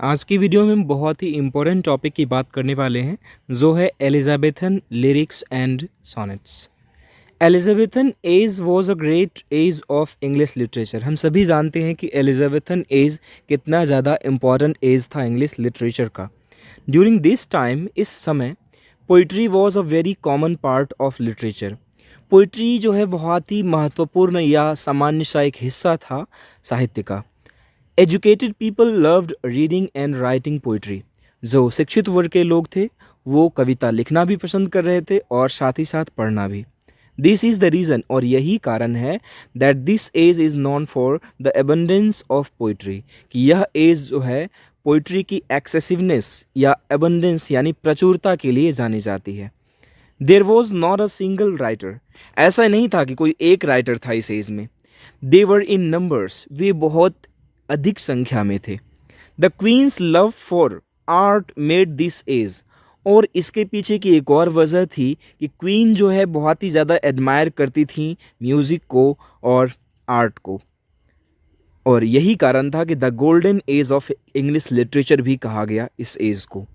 आज की वीडियो में हम बहुत ही इम्पोर्टेंट टॉपिक की बात करने वाले हैं जो है Elizabethan lyrics and sonnets. Elizabethan age was a great age of English literature. हम सभी जानते हैं कि एलिजाबेथन एज कितना ज़्यादा इम्पॉर्टेंट एज था इंग्लिश लिटरेचर का। ड्यूरिंग दिस टाइम, इस समय poetry was a very common part of literature. Poetry जो है बहुत ही महत्वपूर्ण या सामान्य सा एक हिस्सा था साहित्य का। Educated people loved reading and writing poetry. जो शिक्षित वर्ग के लोग थे वो कविता लिखना भी पसंद कर रहे थे और साथ ही साथ पढ़ना भी। दिस इज़ द रीज़न, और यही कारण है that this age is known for the abundance of poetry, कि यह एज जो है पोइट्री की एक्सेसिवनेस या एबंडेंस यानी प्रचुरता के लिए जानी जाती है। There was not a single writer. ऐसा नहीं था कि कोई एक राइटर था इस एज में। दे वर इन नंबर्स, वे बहुत अधिक संख्या में थे। The queen's love for art made this age, और इसके पीछे की एक और वजह थी कि क्वीन जो है बहुत ही ज़्यादा एडमायर करती थी म्यूज़िक को और आर्ट को, और यही कारण था कि the golden age of English literature भी कहा गया इस एज को।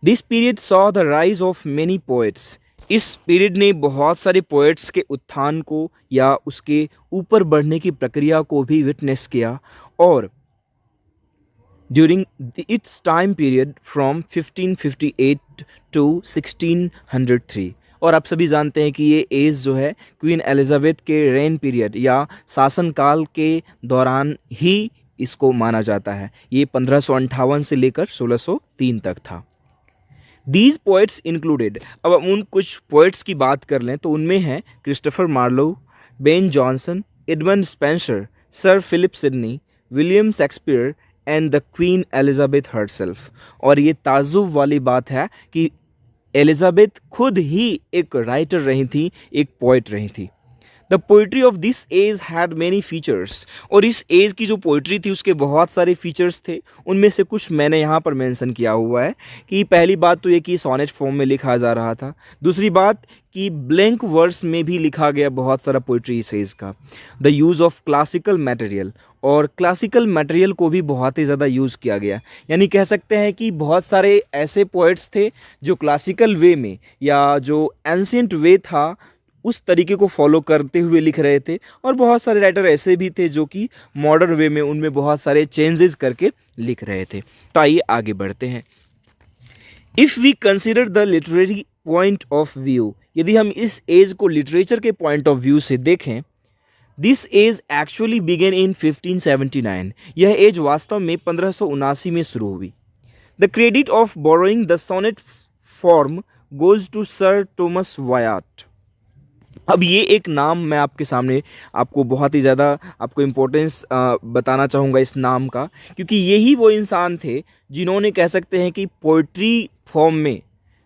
This period saw the rise of many poets. इस पीरियड ने बहुत सारे पोएट्स के उत्थान को या उसके ऊपर बढ़ने की प्रक्रिया को भी विटनेस किया। और during its time period from 1558 to 1603, और आप सभी जानते हैं कि ये एज जो है क्वीन एलिजाबेथ के रेन पीरियड या शासनकाल के दौरान ही इसको माना जाता है। ये 1558 से लेकर 1603 तक था। दीज पोइट्स इंक्लूडेड, अब हम उन कुछ पोइट्स की बात कर लें तो उनमें हैं Christopher Marlowe, Ben Jonson, Edmund Spenser, sir Philip Sidney, William Shakespeare and the queen Elizabeth herself. और ये ताज्जुब वाली बात है कि एलिजाबेथ खुद ही एक राइटर रही थी, एक पोइट रही थी। The poetry of this age had many features, और इस एज की जो पोइट्री थी उसके बहुत सारे फीचर्स थे। उनमें से कुछ मैंने यहाँ पर मेंशन किया हुआ है कि पहली बात तो ये कि सोनेट फॉर्म में लिखा जा रहा था। दूसरी बात कि ब्लैंक वर्स में भी लिखा गया बहुत सारा पोइट्री इस एज का। The use of classical material, और क्लासिकल मटेरियल को भी बहुत ही ज़्यादा यूज़ किया गया। यानी कह सकते हैं कि बहुत सारे ऐसे पोइट्स थे जो क्लासिकल वे में या जो एंशियंट वे था उस तरीके को फॉलो करते हुए लिख रहे थे, और बहुत सारे राइटर ऐसे भी थे जो कि मॉडर्न वे में उनमें बहुत सारे चेंजेस करके लिख रहे थे। तो आइए आगे बढ़ते हैं। If we consider the literary point of view, यदि हम इस एज को लिटरेचर के पॉइंट ऑफ व्यू से देखें, this age actually began in 1579। यह एज वास्तव में 1579 में शुरू हुई। The credit of borrowing the sonnet form goes to sir Thomas Wyatt. अब ये एक नाम मैं आपके सामने आपको बहुत ही ज़्यादा आपको इम्पोर्टेंस बताना चाहूँगा इस नाम का, क्योंकि यही वो इंसान थे जिन्होंने कह सकते हैं कि पोइट्री फॉर्म में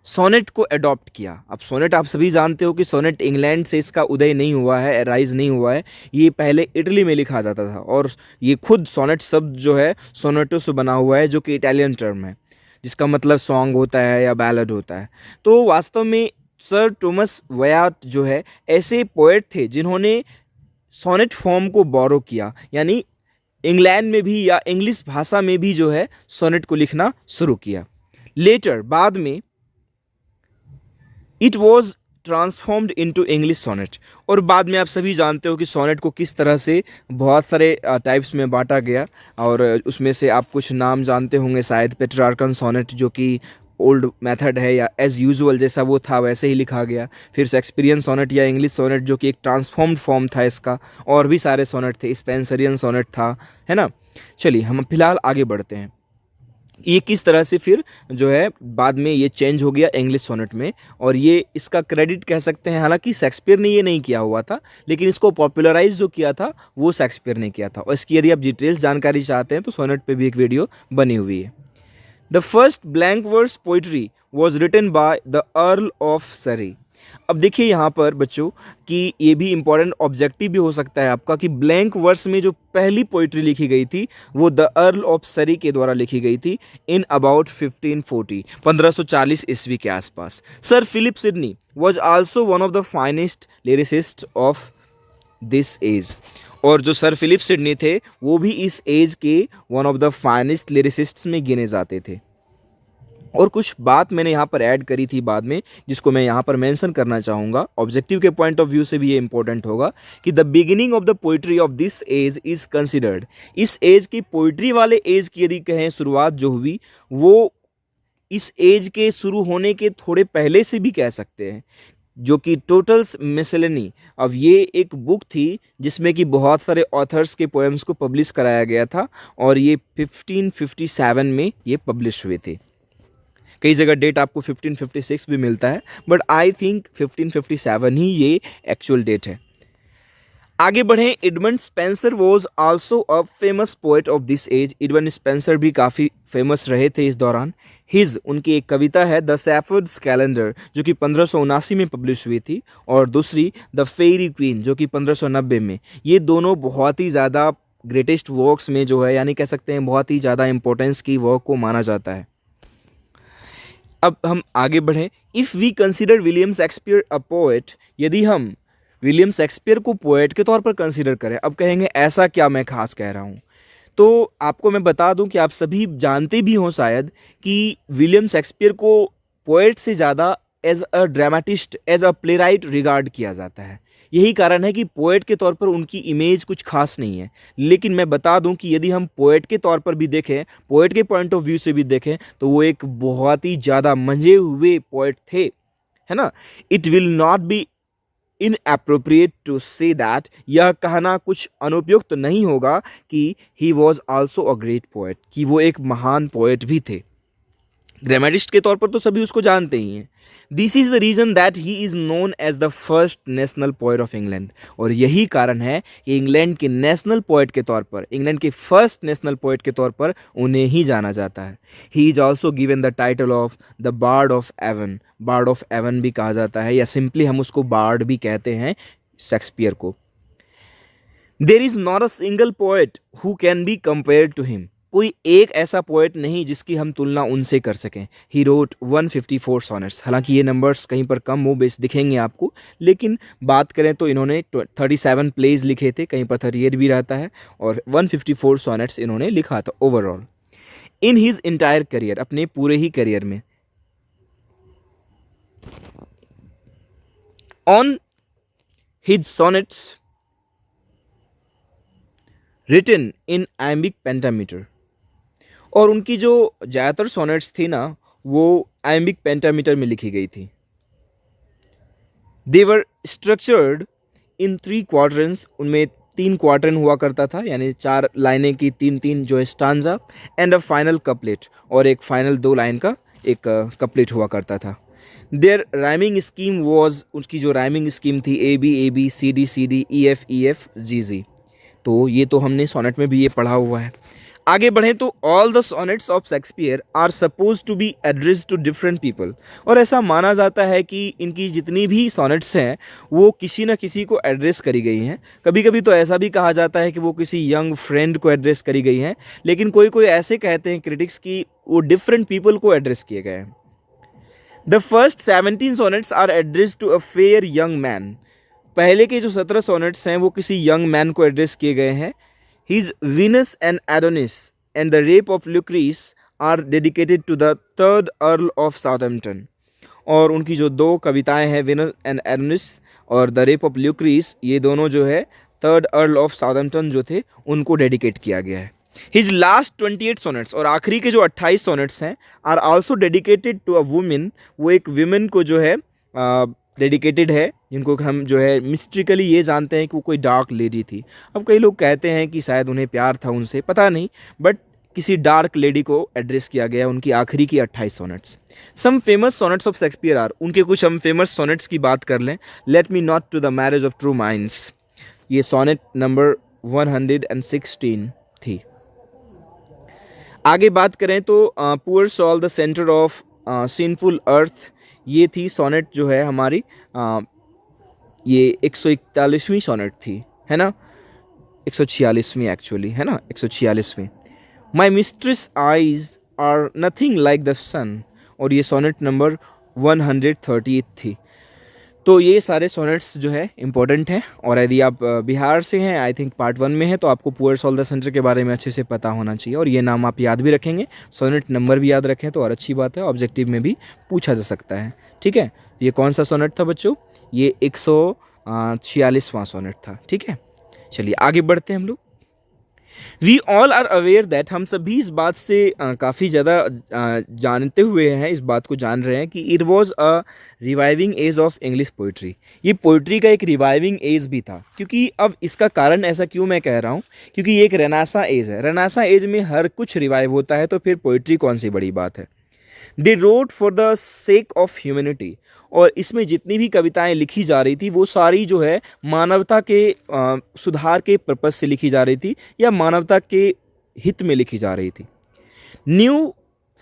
सोनेट को अडॉप्ट किया। अब सोनेट आप सभी जानते हो कि सोनेट इंग्लैंड से इसका उदय नहीं हुआ है, राइज नहीं हुआ है। ये पहले इटली में लिखा जाता था, और ये खुद सोनेट शब्द जो है सोनेटो से बना हुआ है, जो कि इटालियन टर्म है जिसका मतलब सॉन्ग होता है या बैलड होता है। तो वास्तव में सर थॉमस वायाट जो है ऐसे पोएट थे जिन्होंने सोनेट फॉर्म को बोरो किया, यानी इंग्लैंड में भी या इंग्लिश भाषा में भी जो है सोनेट को लिखना शुरू किया। लेटर, बाद में, it was transformed into English sonnet, और बाद में आप सभी जानते हो कि सोनेट को किस तरह से बहुत सारे टाइप्स में बांटा गया, और उसमें से आप कुछ नाम जानते होंगे शायद। पेट्रार्कन सोनेट जो कि ओल्ड मेथड है या एज यूजुअल जैसा वो था वैसे ही लिखा गया। फिर शेक्सपियरियन सोनेट या इंग्लिश सोनेट जो कि एक ट्रांसफॉर्म्ड फॉर्म था इसका, और भी सारे सोनेट थे। स्पेंसरियन सोनेट था, है ना। चलिए हम फिलहाल आगे बढ़ते हैं। ये किस तरह से फिर जो है बाद में ये चेंज हो गया इंग्लिश सोनेट में, और ये इसका क्रेडिट कह सकते हैं, हालांकि शेक्सपियर ने ये नहीं किया हुआ था, लेकिन इसको पॉपुलराइज जो किया था वो शेक्सपियर ने किया था। और इसकी यदि आप डिटेल्स जानकारी चाहते हैं तो सोनेट पे भी एक वीडियो बनी हुई है। The first blank verse poetry was written by the Earl of Surrey. अब देखिए यहाँ पर बच्चों कि ये भी इम्पॉर्टेंट ऑब्जेक्टिव भी हो सकता है आपका कि ब्लैंक वर्स में जो पहली पोइट्री लिखी गई थी वो द अर्ल ऑफ सरी के द्वारा लिखी गई थी इन अबाउट 1540, 1540 ईस्वी के आसपास। Sir Philip Sidney was also one of the finest lyricist of this age, और जो सर फिलिप सिडनी थे वो भी इस एज के वन ऑफ द फाइनेस्ट लिरिसिस्ट्स में गिने जाते थे। और कुछ बात मैंने यहाँ पर ऐड करी थी बाद में, जिसको मैं यहाँ पर मेंशन करना चाहूँगा, ऑब्जेक्टिव के पॉइंट ऑफ व्यू से भी ये इंपॉर्टेंट होगा कि the beginning of the poetry of this age is considered. इस एज की पोइट्री वाले एज की यदि कहें शुरुआत जो हुई वो इस एज के शुरू होने के थोड़े पहले से भी कह सकते हैं, जो कि टोटल्स मिसलेनी। अब ये एक बुक थी जिसमें कि बहुत सारे ऑथर्स के पोएम्स को पब्लिश कराया गया था और ये 1557 में ये पब्लिश हुए थे। कई जगह डेट आपको 1556 भी मिलता है, बट आई थिंक 1557 ही ये एक्चुअल डेट है। आगे बढ़ें, Edmund Spenser was also a famous poet of this age. Edmund Spenser भी काफ़ी फेमस रहे थे इस दौरान। हिज उनकी एक कविता है द सैफर्ड्स कैलेंडर जो कि 1579 में पब्लिश हुई थी, और दूसरी द फेरी क्वीन जो कि 1590 में। ये दोनों बहुत ही ज़्यादा ग्रेटेस्ट वर्क्स में जो है, यानी कह सकते हैं बहुत ही ज़्यादा इंपॉर्टेंस की वर्क को माना जाता है। अब हम आगे बढ़ें। If we consider William Shakespeare a poet, यदि हम विलियम शेक्सपियर को पोएट के तौर पर कंसिडर करें, अब कहेंगे ऐसा क्या मैं खास कह रहा हूँ, तो आपको मैं बता दूं कि आप सभी जानते भी हों शायद कि विलियम शेक्सपियर को पोएट से ज़्यादा as a dramatist, as a playwright regard किया जाता है। यही कारण है कि पोएट के तौर पर उनकी इमेज कुछ खास नहीं है। लेकिन मैं बता दूं कि यदि हम पोएट के तौर पर भी देखें, पोएट के पॉइंट ऑफ व्यू से भी देखें, तो वो एक बहुत ही ज़्यादा मंझे हुए पोएट थे, है ना। It will not be inappropriate to say that, यह कहना कुछ अनुपयुक्त नहीं होगा कि he was also a great poet, कि वो एक महान पोएट भी थे। ग्रामेटिस्ट के तौर पर तो सभी उसको जानते ही हैं। This is the reason that he is known as the first national poet of England, और यही कारण है कि इंग्लैंड के नेशनल पोएट के तौर पर, इंग्लैंड के फर्स्ट नेशनल पोएट के तौर पर उन्हें ही जाना जाता है। He is also given the title of the bard of Avon, bard of Avon भी कहा जाता है, या सिंपली हम उसको बार्ड भी कहते हैं शेक्सपियर को। There is not a single poet who can be compared to him, कोई एक ऐसा पोएट नहीं जिसकी हम तुलना उनसे कर सकें। ही रोट 154 सॉनेट्स, हालांकि ये नंबर्स कहीं पर कम वो बेस दिखेंगे आपको, लेकिन बात करें तो इन्होंने 37 प्लेज लिखे थे, कहीं पर 38 भी रहता है, और 154 सॉनेट्स इन्होंने लिखा था overall in his entire career, अपने पूरे ही करियर में। On his sonnets written in iambic pentameter, और उनकी जो ज़्यादातर सोनेट्स थी ना वो आयम्बिक पेंटामीटर में लिखी गई थी। दे वर स्ट्रक्चर्ड इन 3 क्वाड्रेंट्स, उनमें 3 क्वाड्रेंट हुआ करता था, यानी 4 लाइनें की 3-3 जो है stanza, and a final couplet, और एक फाइनल 2 लाइन का एक कपलेट हुआ करता था। देयर राइमिंग स्कीम वॉज, उसकी जो राइमिंग स्कीम थी AB CD CD EF GG, तो ये तो हमने सोनेट में भी ये पढ़ा हुआ है। आगे बढ़ें तो all the sonnets of Shakespeare are suppose to be addressed to different people, और ऐसा माना जाता है कि इनकी जितनी भी सोनेट्स हैं वो किसी न किसी को एड्रेस करी गई हैं। कभी कभी तो ऐसा भी कहा जाता है कि वो किसी यंग फ्रेंड को एड्रेस करी गई हैं, लेकिन कोई कोई ऐसे कहते हैं क्रिटिक्स की वो डिफरेंट पीपल को एड्रेस किए गए हैं। The first 17 sonnets are addressed to a fair young man, पहले के जो 17 सोनेट्स हैं वो किसी यंग मैन को एड्रेस किए गए हैं। His Venus and Adonis and the Rape of Lucrece are dedicated to the 3rd Earl of Southampton, और उनकी जो 2 कविताएं हैं Venus and Adonis और The Rape of Lucrece, ये दोनों जो है 3rd Earl of Southampton जो थे उनको डेडिकेट किया गया है। His last 28 sonnets, और आखिरी के जो 28 sonnets हैं are also dedicated to a woman, वो एक women को जो है डेडिकेटेड है, जिनको हम जो है मिस्ट्रिकली ये जानते हैं कि वो कोई डार्क लेडी थी। अब कई लोग कहते हैं कि शायद उन्हें प्यार था उनसे, पता नहीं, बट किसी डार्क लेडी को एड्रेस किया गया उनकी आखिरी की 28 sonnets. Some famous sonnets of Shakespeare are, उनके कुछ हम फेमस सोनेट्स की बात कर लें। Let me not to the marriage of true minds, ये सोनेट नंबर 116 थी। आगे बात करें तो poor soul the centre of sinful earth, ये थी सोनेट जो है हमारी ये 141वीं सोनेट थी, है ना, 146वीं एक्चुअली, है ना, 146वीं। My mistress eyes are nothing like the sun, और ये सोनेट नंबर 138 थी। तो ये सारे सोनेट्स जो है इम्पोर्टेंट हैं, और यदि आप बिहार से हैं, आई थिंक पार्ट 1 में है, तो आपको पुअर्स ऑल द सेंटर के बारे में अच्छे से पता होना चाहिए, और ये नाम आप याद भी रखेंगे, सोनेट नंबर भी याद रखें तो और अच्छी बात है, ऑब्जेक्टिव में भी पूछा जा सकता है। ठीक है, ये कौन सा सोनेट था बच्चों? ये 146वां सोनेट था। ठीक है, चलिए आगे बढ़ते हैं हम लोग। We all are aware that, हम सभी इस बात से काफ़ी ज़्यादा जानते हुए हैं, इस बात को जान रहे हैं कि it was a reviving age of English poetry. ये पोइट्री का एक रिवाइविंग एज भी था, क्योंकि अब इसका कारण ऐसा क्यों मैं कह रहा हूँ, क्योंकि ये एक रेनासा एज है। रेनासा एज में हर कुछ रिवाइव होता है, तो फिर पोइट्री कौन सी बड़ी बात है। They wrote for the sake of humanity, और इसमें जितनी भी कविताएं लिखी जा रही थी वो सारी जो है मानवता के सुधार के पर्पज से लिखी जा रही थी, या मानवता के हित में लिखी जा रही थी। New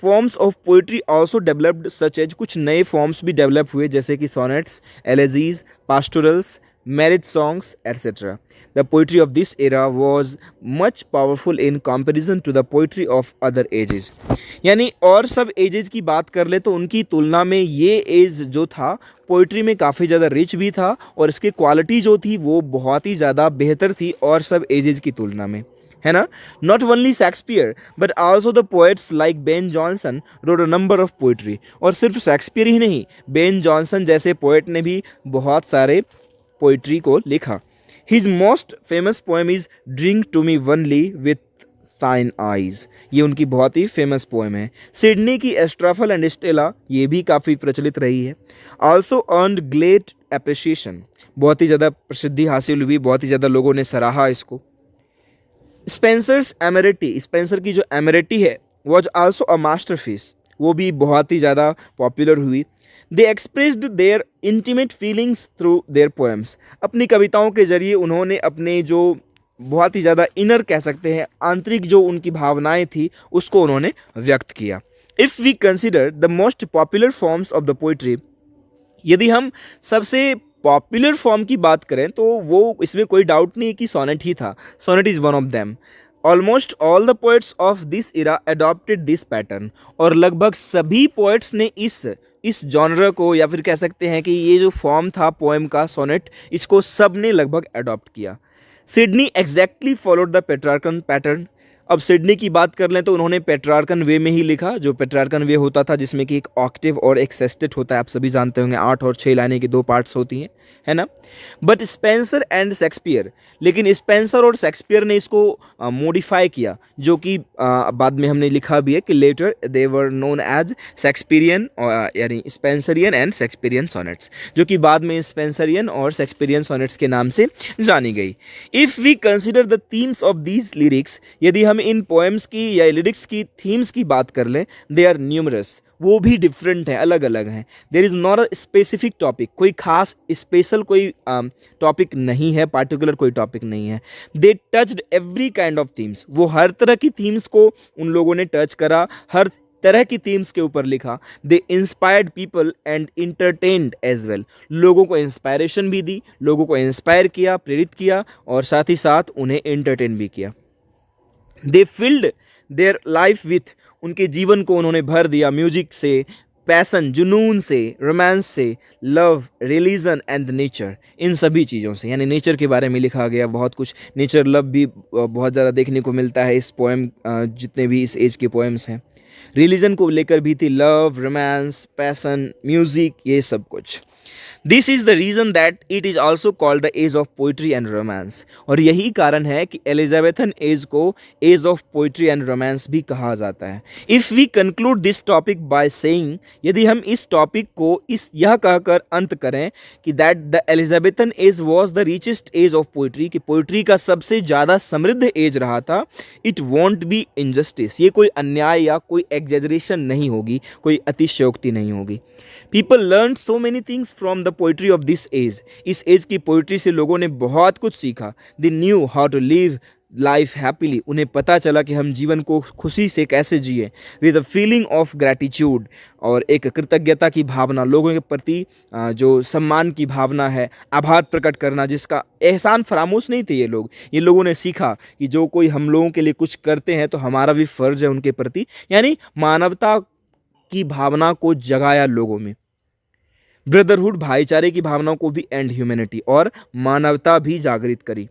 forms of poetry also developed such as, कुछ नए फॉर्म्स भी डेवलप हुए जैसे कि sonnets, elegies, pastorals, marriage songs etcetera. The poetry of this era was much powerful in comparison to the poetry of other ages. यानी और सब edges की बात कर ले तो उनकी तुलना में ये एज जो था पोइट्री में काफ़ी ज़्यादा रिच भी था, और इसकी क्वालिटी जो थी वो बहुत ही ज़्यादा बेहतर थी और सब एजेस की तुलना में, है ना। Not only Shakespeare but also the poets like Ben Jonson road a number of poetry, और सिर्फ शेक्सपियर ही नहीं, बेन जॉनसन जैसे पोएट ने भी बहुत सारे पोइट्री को लिखा। His most famous poem is drink to me only with thine eyes, ये उनकी बहुत ही फेमस पोएम है। सिडनी की एस्ट्राफल एंड स्टेला, ये भी काफ़ी प्रचलित रही है। आल्सो अर्नड ग्रेट अप्रिसिएशन, बहुत ही ज़्यादा प्रसिद्धि हासिल हुई, बहुत ही ज़्यादा लोगों ने सराहा इसको। स्पेंसर्स एमेरिटी, स्पेंसर की जो एमेरिटी है वॉज आल्सो अ मास्टरपीस, वो भी बहुत ही ज़्यादा पॉपुलर हुई। They expressed their intimate feelings through their poems, अपनी कविताओं के जरिए उन्होंने अपने जो बहुत ही ज़्यादा इनर कह सकते हैं आंतरिक जो उनकी भावनाएं थी उसको उन्होंने व्यक्त किया। If we consider the most popular forms of the poetry, यदि हम सबसे पॉपुलर फॉर्म की बात करें तो वो इसमें कोई डाउट नहीं है कि सोनेट ही था। Sonnet is one of them. Almost all the poets of this era adopted this pattern, और लगभग सभी पोएट्स ने इस जॉनर को, या फिर कह सकते हैं कि ये जो फॉर्म था पोएम का सोनेट, इसको सब ने लगभग अडॉप्ट किया। Sydney exactly followed the Petrarchan pattern. अब सिडनी की बात कर लें तो उन्होंने पेट्रार्कन वे में ही लिखा, जो पेट्रार्कन वे होता था जिसमें कि एक ऑक्टेव और एक सेस्टेट होता है, आप सभी जानते होंगे, 8 और 6 लाइनें की 2 पार्ट्स होती हैं, है ना। बट स्पेंसर एंड शेक्सपियर, लेकिन स्पेंसर और शेक्सपियर ने इसको मॉडिफाई किया, जो कि बाद में हमने लिखा भी है कि later they were known as Shakespearean, यानी स्पेंसरियन एंड शेक्सपियरियन सोनेट्स, जो कि बाद में स्पेंसरियन और शेक्सपियरियन सोनेट्स के नाम से जानी गई। If we consider the themes of these lyrics, यदि हम इन पोएम्स की या लिरिक्स की थीम्स की बात कर लें, दे आर न्यूमरस, वो भी डिफरेंट है, अलग अलग हैं। There is not a specific topic, कोई खास स्पेशल कोई टॉपिक नहीं है, पार्टिकुलर कोई टॉपिक नहीं है। They touched every kind of themes, वो हर तरह की थीम्स को उन लोगों ने टच करा, हर तरह की थीम्स के ऊपर लिखा। They inspired people and entertained as well, लोगों को इंस्पायरेशन भी दी, लोगों को इंस्पायर किया, प्रेरित किया, और साथ ही साथ उन्हें एंटरटेन भी किया। दे फिल्ड देयर लाइफ विथ, उनके जीवन को उन्होंने भर दिया म्यूजिक से, पैसन, जुनून से, रोमांस से, लव, रिलीजन एंड नेचर, इन सभी चीज़ों से, यानी नेचर के बारे में लिखा गया बहुत कुछ। नेचर लव भी बहुत ज़्यादा देखने को मिलता है इस पोएम, जितने भी इस एज के पोएम्स हैं। रिलीजन को लेकर भी थी, लव, रोमांस, पैसन, म्यूजिक, ये सब कुछ। This is the reason that it is also called the age of poetry and romance, और यही कारण है कि एलिजाबेथन एज को age of poetry and romance भी कहा जाता है। If we conclude this topic by saying, यदि हम इस टॉपिक को यह कहकर अंत करें कि that the Elizabethan age was the richest age of poetry, कि पोइट्री का सबसे ज़्यादा समृद्ध एज रहा था, इट वॉन्ट बी इनजस्टिस, ये कोई अन्याय या कोई एग्जेजरेशन नहीं होगी, कोई अतिशयोक्ति नहीं होगी। People learn so many things from the poetry of this age, इस एज की पोइट्री से लोगों ने बहुत कुछ सीखा। They knew how to live life happily, उन्हें पता चला कि हम जीवन को खुशी से कैसे जिए, with a feeling of gratitude, और एक कृतज्ञता की भावना, लोगों के प्रति जो सम्मान की भावना है, आभार प्रकट करना, जिसका एहसान फरामोश नहीं थे ये लोगों ने सीखा कि जो कोई हम लोगों के लिए कुछ करते हैं तो हमारा भी फर्ज है उनके प्रति, यानी मानवता की भावना को जगाया लोगों में। ब्रदरहुड भाईचारे की भावनाओं को भी, एंड ह्यूमैनिटी और मानवता भी जागृत करी।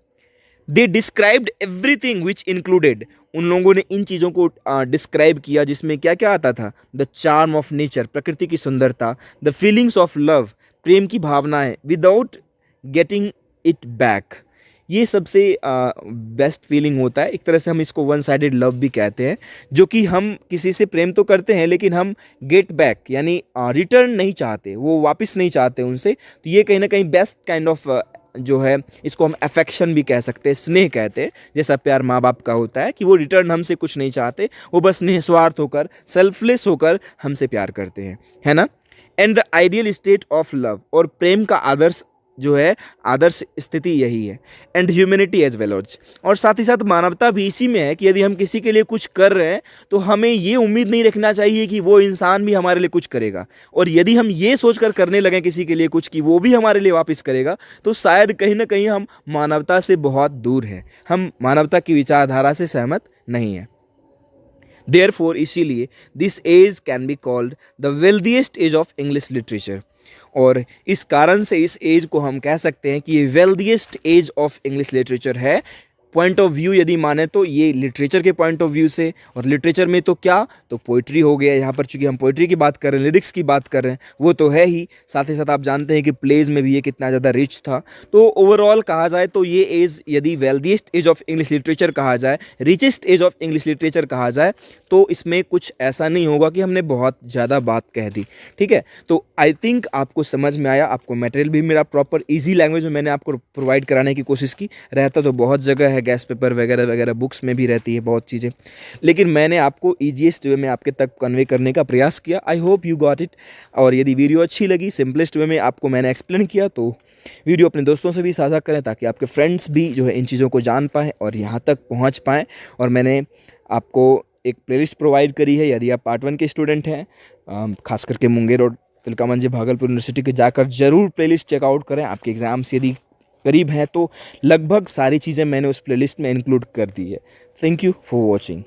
दे डिस्क्राइब्ड एवरीथिंग विच इंक्लूडेड, उन लोगों ने इन चीज़ों को डिस्क्राइब किया जिसमें क्या क्या आता था, द चार्म ऑफ नेचर, प्रकृति की सुंदरता, द फीलिंग्स ऑफ लव, प्रेम की भावनाएं, विदाउट गेटिंग इट बैक, ये सबसे बेस्ट फीलिंग होता है। एक तरह से हम इसको वन साइडेड लव भी कहते हैं, जो कि हम किसी से प्रेम तो करते हैं लेकिन हम गेट बैक यानी रिटर्न नहीं चाहते, वो वापस नहीं चाहते उनसे। तो ये कहीं ना कहीं बेस्ट काइंड ऑफ जो है, इसको हम अफेक्शन भी कह सकते हैं, स्नेह कहते हैं, जैसा प्यार माँ बाप का होता है कि वो रिटर्न हमसे कुछ नहीं चाहते, वो बस निस्वार्थ होकर, सेल्फलेस होकर हमसे प्यार करते हैं, है ना। And the ideal state of love, और प्रेम का आदर्श जो है, आदर्श स्थिति यही है। एंड ह्यूमैनिटी एज वेल ऑज, और साथ ही साथ मानवता भी इसी में है कि यदि हम किसी के लिए कुछ कर रहे हैं तो हमें ये उम्मीद नहीं रखना चाहिए कि वो इंसान भी हमारे लिए कुछ करेगा, और यदि हम ये सोचकर करने लगें किसी के लिए कुछ कि वो भी हमारे लिए वापस करेगा, तो शायद कहीं ना कहीं हम मानवता से बहुत दूर हैं, हम मानवता की विचारधारा से सहमत नहीं हैं। देयरफॉर, इसीलिए this age can be called the wealthiest age of English literature, और इस कारण से इस एज को हम कह सकते हैं कि ये wealthiest age of English literature है। पॉइंट ऑफ व्यू यदि माने तो ये लिटरेचर के पॉइंट ऑफ व्यू से, और लिटरेचर में तो क्या, तो पोइट्री हो गया, यहाँ पर चूंकि हम पोइट्री की बात कर रहे हैं, लिरिक्स की बात कर रहे हैं, वो तो है ही, साथ ही साथ आप जानते हैं कि प्लेज में भी ये कितना ज़्यादा रिच था। तो ओवरऑल कहा जाए तो ये एज यदि wealthiest age of English literature कहा जाए, richest age of English literature कहा जाए, तो इसमें कुछ ऐसा नहीं होगा कि हमने बहुत ज़्यादा बात कह दी, ठीक है। तो आई थिंक आपको समझ में आया, आपको मटेरियल भी मेरा प्रॉपर ईजी लैंग्वेज में मैंने आपको प्रोवाइड कराने की कोशिश की। रहता तो बहुत जगह है, गैस पेपर वगैरह वगैरह, बुक्स में भी रहती है बहुत चीज़ें, लेकिन मैंने आपको ईजीएस्ट वे में आपके तक कन्वे करने का प्रयास किया। I hope you got it. और यदि वीडियो अच्छी लगी, सिंपलेस्ट वे में आपको मैंने एक्सप्लेन किया, तो वीडियो अपने दोस्तों से भी साझा करें ताकि आपके फ्रेंड्स भी जो है इन चीज़ों को जान पाएँ और यहाँ तक पहुँच पाएँ। और मैंने आपको एक प्लेलिस्ट प्रोवाइड करी है, यदि आप पार्ट 1 के स्टूडेंट हैं, खास करके मुंगेर और तिलका मंझी भागलपुर यूनिवर्सिटी के जाकर जरूर प्लेलिस्ट चेकआउट करें। आपके एग्ज़ाम्स यदि करीब हैं तो लगभग सारी चीज़ें मैंने उस प्लेलिस्ट में इंक्लूड कर दी है। Thank you for watching.